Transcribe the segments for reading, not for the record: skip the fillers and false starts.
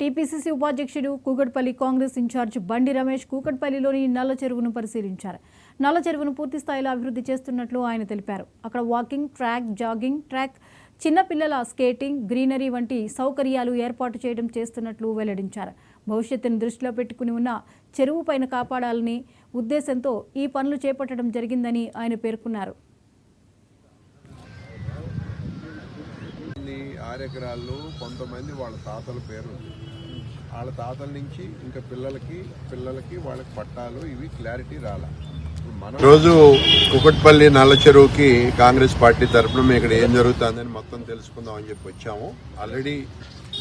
TPCC ఉపాధ్యక్షుడు Kukatpally Congress incharge బండి రమేష్ కూకట్పల్లిలోని నల్ల చెరువును పరిశీలించారు. నల్ల చెరువును పూర్తి స్థాయిలో అభివృద్ధి చేస్తున్నట్లు ఆయన తెలిపారు. అక్కడ వాకింగ్ ట్రాక్, జాగింగ్ ట్రాక్, చిన్నపిల్లల స్కేటింగ్, గ్రీనరీ వంటి సౌకర్యాలు ఏర్పాటు చేయడం చేస్తున్నట్లు వెల్లడించారు. భవిష్యత్తును దృష్టిలో పెట్టుకుని ఉన్న చెరువు పైన కాపాడాలని ఉద్దేశంతో ఈ పనులు చేపట్టడం జరిగిందని ఆయన పేర్కొన్నారు. 6 ఎకరాల్లో కొంతమంది వాళ్ళ తాతల పేరు ఉంది. వాళ్ళ తాతల నుంచి ఇంకా పిల్లలకి వాళ్ళకి పట్టాలు ఇవి క్లారిటీ రాలా. రోజు కుకట్పల్లి నల్ల చెరువుకి కాంగ్రెస్ పార్టీ తరఫున ఇక్కడ ఏం జరుగుతుందని మొత్తం తెలుసుకుందాం అని చెప్పి వచ్చాము. ఆల్రెడీ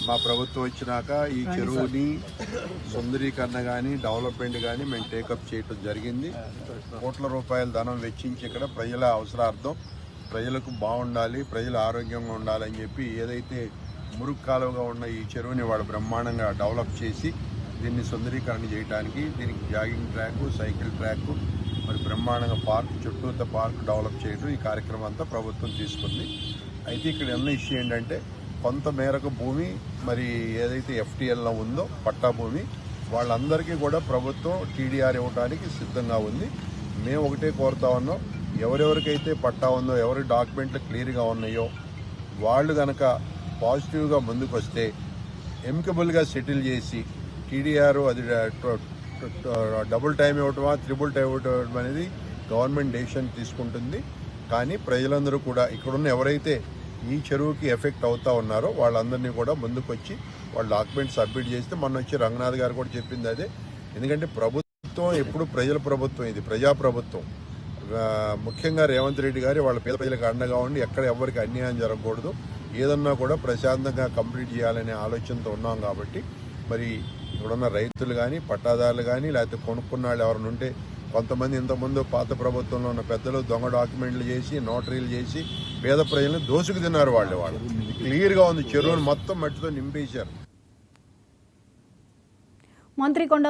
మా ప్రభుత్వం వచ్చినాక ఈ చెరువుని సుందరీకరణ కానీ డెవలప్మెంట్ కానీ మేము టేకప్ చేయడం జరిగింది. కోట్ల రూపాయల ధనం వెచ్చించి ఇక్కడ ప్రజల అవసరార్థం ప్రజలకు బాగుండాలి, ప్రజలు ఆరోగ్యంగా ఉండాలని చెప్పి ఏదైతే మురుగు కాలువగా ఉన్న ఈ చెరువుని వాడు బ్రహ్మాండంగా డెవలప్ చేసి దీన్ని సుందరీకరణ చేయడానికి దీనికి జాగింగ్ ట్రాక్, సైకిల్ ట్రాక్, మరి బ్రహ్మాండంగా పార్క్, చుట్టూత పార్క్ డెవలప్ చేయడం ఈ కార్యక్రమం అంతా ప్రభుత్వం తీసుకుంది. అయితే ఇక్కడ ఉన్న ఇష్యూ ఏంటంటే కొంత మేరకు భూమి మరి ఏదైతే ఎఫ్టీఎల్లో ఉందో పట్టా భూమి వాళ్ళందరికీ కూడా ప్రభుత్వం టీడీఆర్ ఇవ్వడానికి సిద్ధంగా ఉంది. మేము ఒకటే కోరుతా ఉన్నాం, ఎవరెవరికైతే పట్టా ఉందో, ఎవరి డాక్యుమెంట్లు క్లియర్గా ఉన్నాయో వాళ్ళు కనుక పాజిటివ్గా ముందుకు వస్తే ఎమికబుల్గా సెటిల్ చేసి టీడీఆర్ అది డబుల్ టైం ఇవ్వటమా త్రిబుల్ టైం ఇవ్వటం అనేది గవర్నమెంట్ డెసిషన్ తీసుకుంటుంది. కానీ ప్రజలందరూ కూడా ఇక్కడున్న ఎవరైతే ఈ చెరువుకి ఎఫెక్ట్ అవుతా ఉన్నారో వాళ్ళందరినీ కూడా ముందుకు వచ్చి వాళ్ళ డాక్యుమెంట్స్ సబ్మిట్ చేస్తే మొన్న వచ్చి రంగనాథ్ గారు కూడా చెప్పింది అదే. ఎందుకంటే ప్రభుత్వం ఎప్పుడు ప్రజల ప్రభుత్వం, ఇది ప్రజాప్రభుత్వం. ముఖ్యంగా రేవంత్ రెడ్డి గారు వాళ్ళ పేద ప్రజలకు అండగా ఉండి ఎక్కడ ఎవరికి అన్యాయం జరగకూడదు, ఏదన్నా కూడా ప్రశాంతంగా కంప్లీట్ చేయాలనే ఆలోచనతో ఉన్నాం. కాబట్టి మరి ఇక్కడున్న రైతులు కానీ పట్టాదారులు కానీ లేకపోతే కొనుక్కున్న వాళ్ళు ఎవరైనా ఉంటే కొంతమంది ఇంతకుముందు పాత ప్రభుత్వంలో ఉన్న పెద్దలు దొంగ డాక్యుమెంట్లు చేసి నోటరీలు చేసి పేద ప్రజలను దోసుకు తిన్నారు. వాళ్ళు క్లియర్గా ఉంది, చెరువును మొత్తం మట్టితో నింపేశారు. మంత్రి కొండా